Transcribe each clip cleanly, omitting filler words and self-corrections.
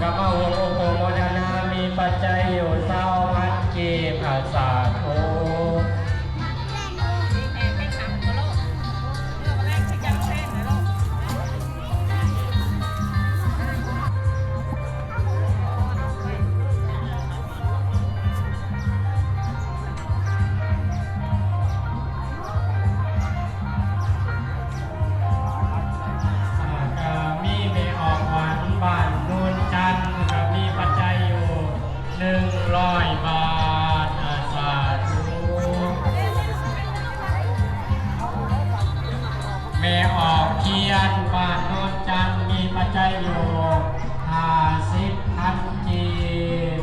กับมาโอโมทนามีปัจจัยอยู่20,000 กีบสาธุบ้านนูนจันทร์ก็มีปัจจัยอยู่100 บาทสาธุแม่ออกเขียนบ้านนูนจันทร์มีปัจจัยอยู่50,000 กีบ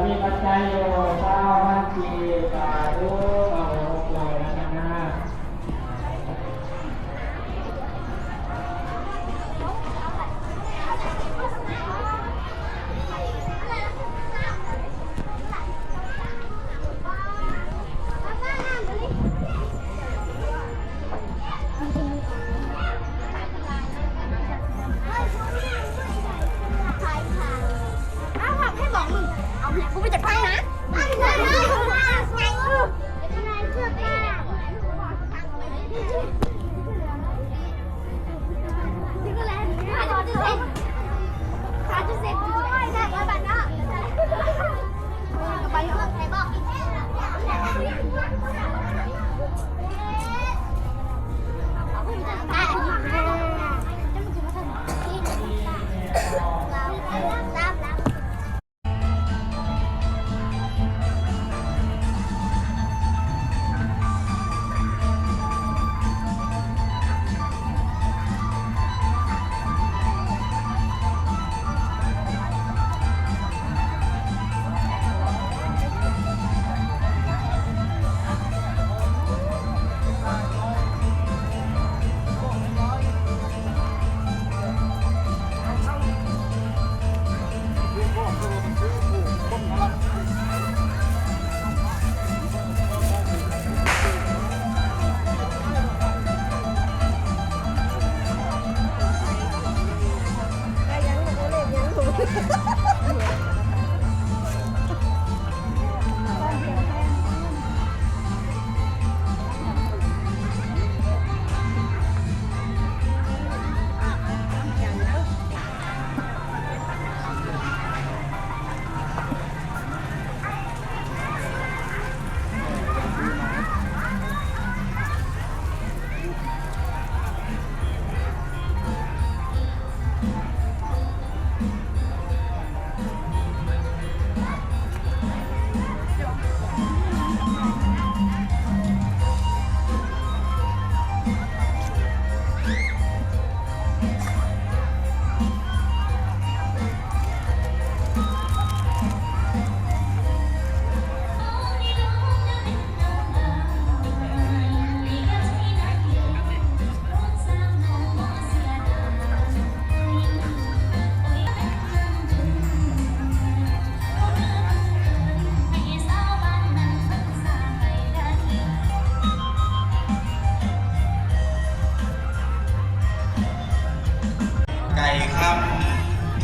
มีปัจจัยอยู่20,000 กีบสาธุโอ้โหโปรดนะ กูไปจัดการนะ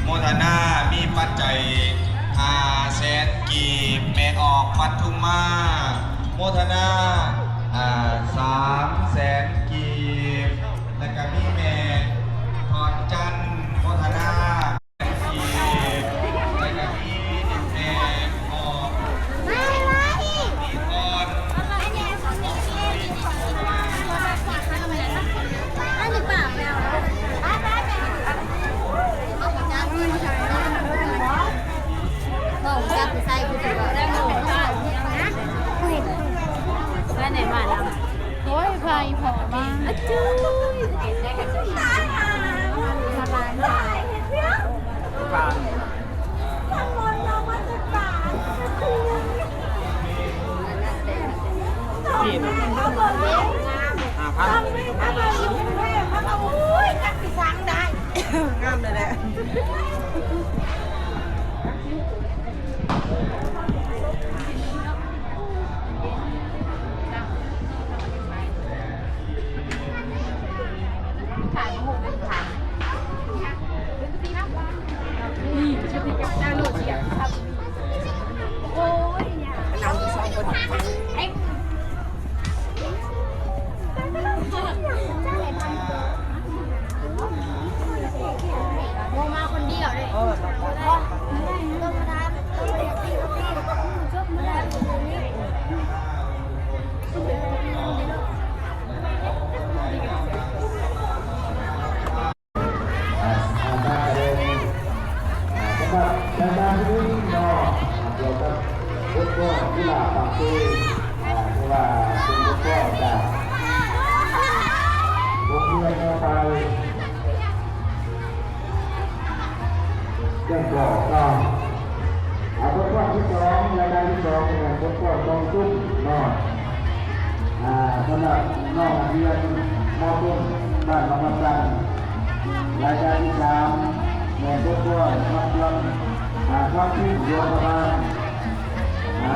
โมทนามีปัจจัย500,000 กีบแม่ออกปัทุมมาโมทนา300,000 กีบแล้วก็มีแม่พรจันทร์โมทนากีบแล้วก็มีแม่ออกปีกอน หกค่ะนี่ชุดที่กับจ้าโลดเสียงครับโอ้ยเราสองคนไอ้โมมาคนเดียวเลยต้องมาทำต้องไปตีชอบไม่ได้คนนี้ การด้านนี้ก็เกี่ยวกับฟุตบอลกีฬาปากเซ่ที่ว่าเป็นฟุตบอลจากโรงเรียนเข้าไปเรื่องก่อก็ฟุตบอลที่สองรายการที่สองเป็นฟุตบอลตองตุ้มนอนสำหรับน้องนักเรียนมอต้นบ้านบางลำจันรายการที่สามแม่ฟุตบอลมัดลำความที่โยนมา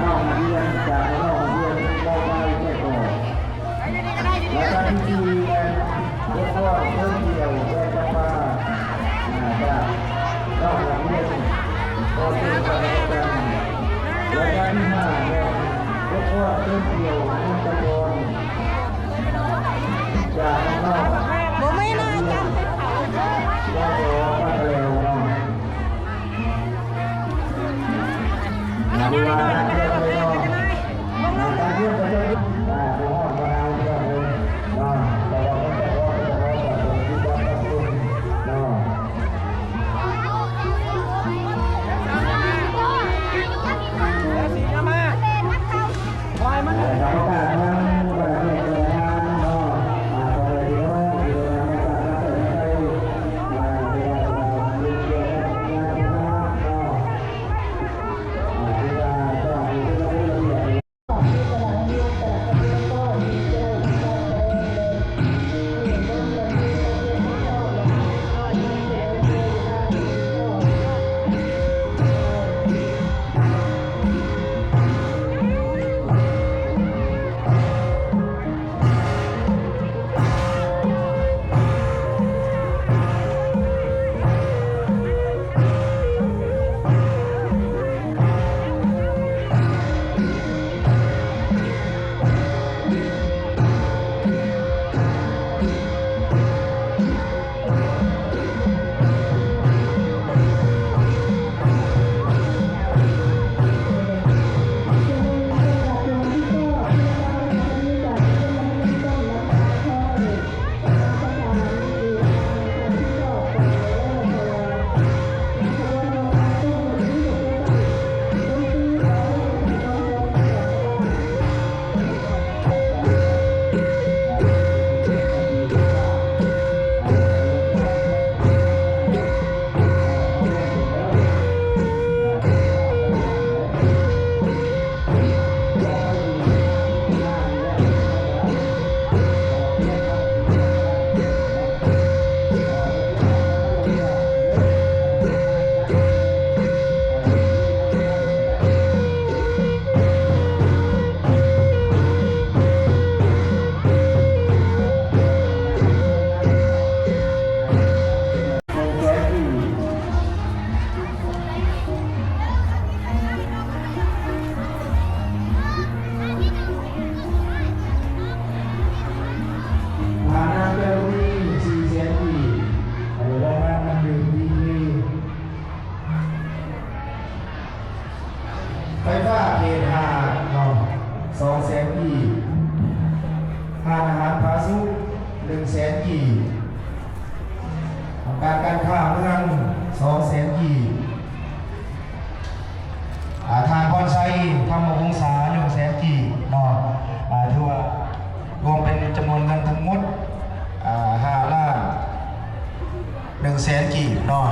น้องนักเรียนจากน้องนักเรียนมอไปแค่ก่อนและการที่สี่ฟุตบอลเพิ่มเกี่ยวแยกกันมาจากน้องนักเรียนก็เป็นการแข่งขันและการที่ห้าฟุตบอลเพิ่มเกี่ยวมุ่งตะโกนจากน้องบ่ไม่น่าจำเป็นเขาแล้วก็มาเร็วน้องเวลาการเที่ยวไปน้องการเที่ยวไปเที่ยวหัวหอนมะนาวเที่ยวเลยน้องแต่ว่าไม่ใช่ว่าจะร้องแบบที่บ้านต้องตุ้มน้องเราประกาศทางประเทศเลยนะน้องไปดีน้องดีนะประกาศรับเสด็จไปเวลาเรียนงานที่น้องเวลาต้องมีเรื่องละเอียด ไฟฟ้าเขตห้าเนาะ200,000 กีบค่าอาหารพาสุ100,000 กีบการค้าเมือง200,000 กีบทางพรชัยธรรมวงศา100,000 กีบเนาะถือว่ารวมเป็นจำนวนเงินทั้งหมด5,100,000 กีบเนาะ